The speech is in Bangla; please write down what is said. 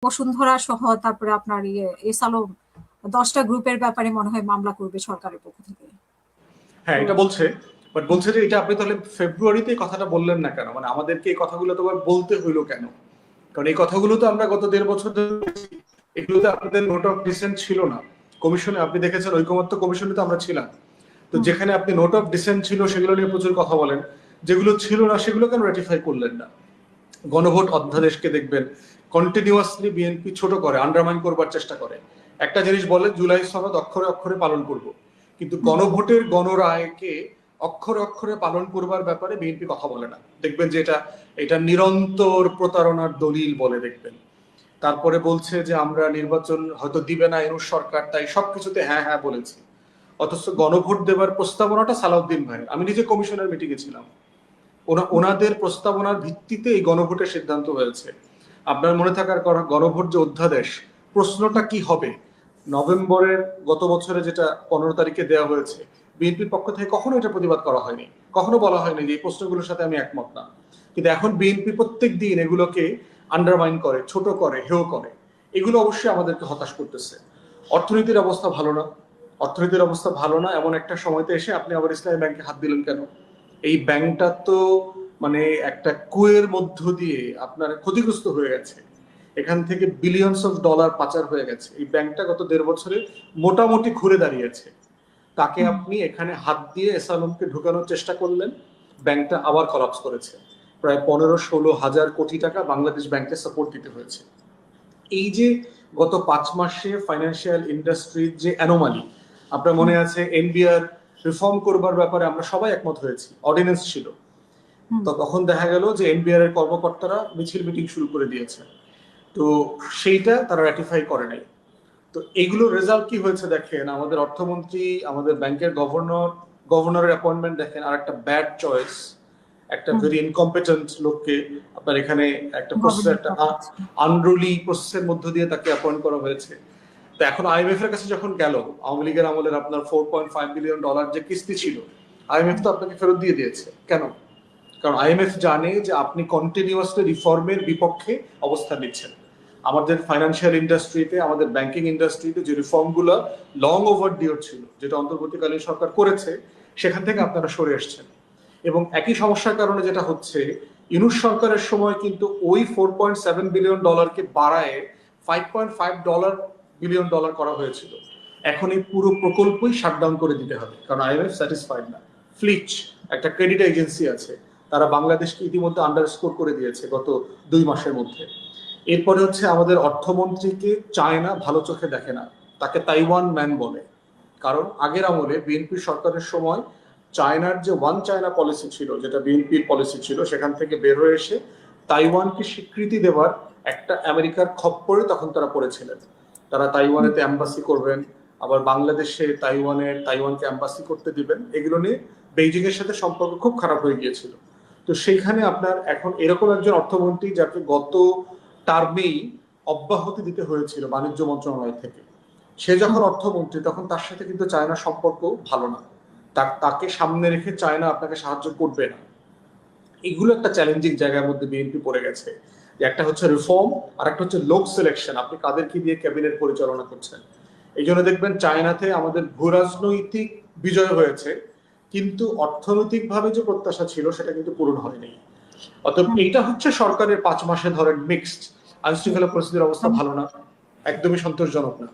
বসুন্ধরা সহ তারপরে আপনার এসালোম 10টা গ্রুপের ব্যাপারে মনে হয় মামলা করবে সরকারের পক্ষ থেকে। হ্যাঁ, এটা বলছে, বাট বলছে যে এটা আপনি তাহলে ফেব্রুয়ারিতে কথাটা বললেন না কেন, মানে আমাদেরকে এই কথাগুলো তো বলতে হইলো কেন? কারণ এই কথাগুলো তো আমরা গত 1.5 বছর ধরে, এগুলোতে আপনাদের নোট অফ ডিসেন্ট ছিল না কমিশনে। আপনি দেখেছেন ঐকমত্য কমিশনে তো আমরা ছিলাম, তো যেখানে আপনি নোট অফ ডিসেন্ট ছিল সেগুলো নিয়ে প্রচুর কথা বলেন, যেগুলো ছিল না সেগুলো কেন রেটিফাই করলেন না? গণভোট অধ্যাদেশকে দেখবেন কন্টিনিউয়াসলি বিএনপি ছোট করে, আন্ডারমাইন করবার চেষ্টা করে। একটা জিনিস বলে জুলাই সনদ অক্ষরে অক্ষরে পালন করব, কিন্তু গণভোটের গণরায়কে অক্ষরে অক্ষরে পালন করবার ব্যাপারে বিএনপি কথা বলে না। দেখবেন যে এটা নিরন্তর প্রতারণার দলিল বলে দেখবেন। তারপরে বলছে যে আমরা নির্বাচন হয়তো দিবে না ইউনূস সরকার, তাই সবকিছুতে হ্যাঁ হ্যাঁ বলেছি। অথচ গণভোট দেবার প্রস্তাবনাটা সালাউদ্দিন ভাই, আমি নিজে কমিশনের মিটিংয়ে ছিলাম, ওনাদের প্রস্তাবনার ভিত্তিতে এই গণভোটের সিদ্ধান্ত হয়েছে। আপনার মনে থাকার গণভোট যে অধ্যাদেশ, প্রশ্নটা কি হবে নভেম্বরের গত বছরে যেটা 15 তারিখে দেওয়া হয়েছে, বিএনপির পক্ষ থেকে কখনো এটা প্রতিবাদ করা হয়নি, কখনো বলা হয়নি যে এই প্রশ্নগুলোর সাথে আমি একমত না। কিন্তু এখন বিএনপি প্রত্যেক দিন এগুলোকে আন্ডারমাইন করে, ছোট করে, হেয় করে। এগুলো অবশ্যই আমাদেরকে হতাশ করতেছে। অর্থনীতির অবস্থা ভালো না, অর্থনীতির অবস্থা ভালো না এমন একটা সময়তে এসে আপনি আবার ইসলামী ব্যাংকে হাত দিলেন কেন? এই ব্যাংকটা তো মানে একটা কুয়ের মধ্য দিয়ে আপনার ক্ষতিগ্রস্ত হয়ে গেছে, এখান থেকে বিলিয়নস অফ ডলার পাচার হয়ে গেছে। এই ব্যাংকটা গত 1.5 বছরে মোটামুটি ঘুরে দাঁড়িয়েছে। তাকে আপনি এখানে হাত দিয়ে এসালমকে ঢুকানোর চেষ্টা করলেন, ব্যাংকটা আবার কলাপস করেছে। প্রায় 15-16 হাজার কোটি টাকা বাংলাদেশ ব্যাংকে সাপোর্ট দিতে হয়েছে। এই যে গত 5 মাসে ফাইন্যান্সিয়াল ইন্ডাস্ট্রির যে অ্যানোমালি, আপনার মনে আছে এনবিআর রিফর্ম করবার ব্যাপারে আমরা সবাই একমত হয়েছি, অর্ডিন্যান্স ছিল, তো তখন দেখা গেল যে এনবিআর এর কর্মকর্তারা মিছিল মিটিং শুরু করে দিয়েছে, তো সেইটা তারা র্যাটিফাই করে নাই। তো এইগুলোর রেজাল্ট কি হয়েছে দেখেন, আমাদের অর্থমন্ত্রী, আমাদের ব্যাংকের গভর্নরের অ্যাপয়েন্টমেন্ট দেখেন, আর একটা ব্যাড চয়েস, একটা ভেরি ইনকম্পিটেন্ট লোককে আপনার এখানে একটা প্রসেস, একটা আনরুলি প্রসেসের মধ্য দিয়ে তাকে অ্যাপয়েন্ট করা হয়েছে। তো এখন আইএমএফ এর কাছে যখন গেল, আওয়ামী লীগের আমলের আপনার $4.5 বিলিয়ন যে কিস্তি ছিল, আইএমএফ তো আপনাকে ফেরত দিয়ে দিয়েছে। কেন? কারণ আইএমএফ জানে যে আপনি কন্টিনিউয়াসলি রিফর্মের বিপক্ষে অবস্থান নিচ্ছেন। আমাদের ফাইন্যান্সিয়াল ইন্ডাস্ট্রিতে, আমাদের ব্যাংকিং ইন্ডাস্ট্রিতে যে রিফর্মগুলো লং ওভারডিউ ছিল, যেটা অন্তর্বর্তীকালীন সরকার করেছে, সেখান থেকে আপনারা সরে এসেছেন। এবং একই সমস্যার কারণে যেটা হচ্ছে, ইউনূস সরকারের সময় কিন্তু ওই $4.7 বিলিয়ন কে বাড়ায় $5.5 বিলিয়ন করা হয়েছিল। এখন এই পুরো প্রকল্পই শাটডাউন করে দিতে হবে, কারণ আইএমএফ স্যাটিসফাইড না। ফ্লিচ একটা ক্রেডিট এজেন্সি আছে, তারা বাংলাদেশকে ইতিমধ্যে আন্ডারস্কোর করে দিয়েছে গত 2 মাসের মধ্যে। এরপরে হচ্ছে আমাদের অর্থমন্ত্রীকে চায়না ভালো চোখে দেখে না, তাকে তাইওয়ান ম্যান বলে। কারণ আগের আমলে বিএনপি সরকারের সময় চায়নার যে ওয়ান চায়না পলিসি ছিল, যেটা বিএনপির পলিসি ছিল, সেখান থেকে বের হয়ে এসে তাইওয়ানকে স্বীকৃতি দেওয়ার একটা আমেরিকার খপ্পরে তখন তারা পড়েছিলেন। তারা তাইওয়ানেতে এম্বাসি করবেন, আবার বাংলাদেশে তাইওয়ানকে এম্বাসি করতে দিবেন, এগুলো নিয়ে বেইজিং এর সাথে সম্পর্ক খুব খারাপ হয়ে গিয়েছিল। তো সেইখানে আপনার এখন এরকম একজন অর্থমন্ত্রী, যাকে গত টার্মেই অব্যাহতি দিতে হয়েছিল বাণিজ্য মন্ত্রণালয় থেকে, সে যখন অর্থমন্ত্রী, তখন তার সাথে কিন্তু চায়নার সম্পর্ক ভালো না। তাকে সামনে রেখে চায়না আপনাকে সাহায্য করবে না। এগুলো একটা চ্যালেঞ্জিং জায়গার মধ্যে বিএনপি পড়ে গেছে, যে একটা হচ্ছে রিফর্ম, আর একটা হচ্ছে লোক সিলেকশন, আপনি কাদেরকে দিয়ে ক্যাবিনেট পরিচালনা করছেন। এই জন্য দেখবেন চায়নাতে আমাদের ভূরাজনৈতিক বিজয় হয়েছে, কিন্তু অর্থনৈতিকভাবে যে প্রত্যাশা ছিল সেটা কিন্তু পূরণ হয়নি। অতএব এইটা হচ্ছে সরকারের 5 মাসে ধরেন মিক্সড, আইন শৃঙ্খলা পরিস্থিতির অবস্থা ভালো না, একদমই সন্তোষজনক না।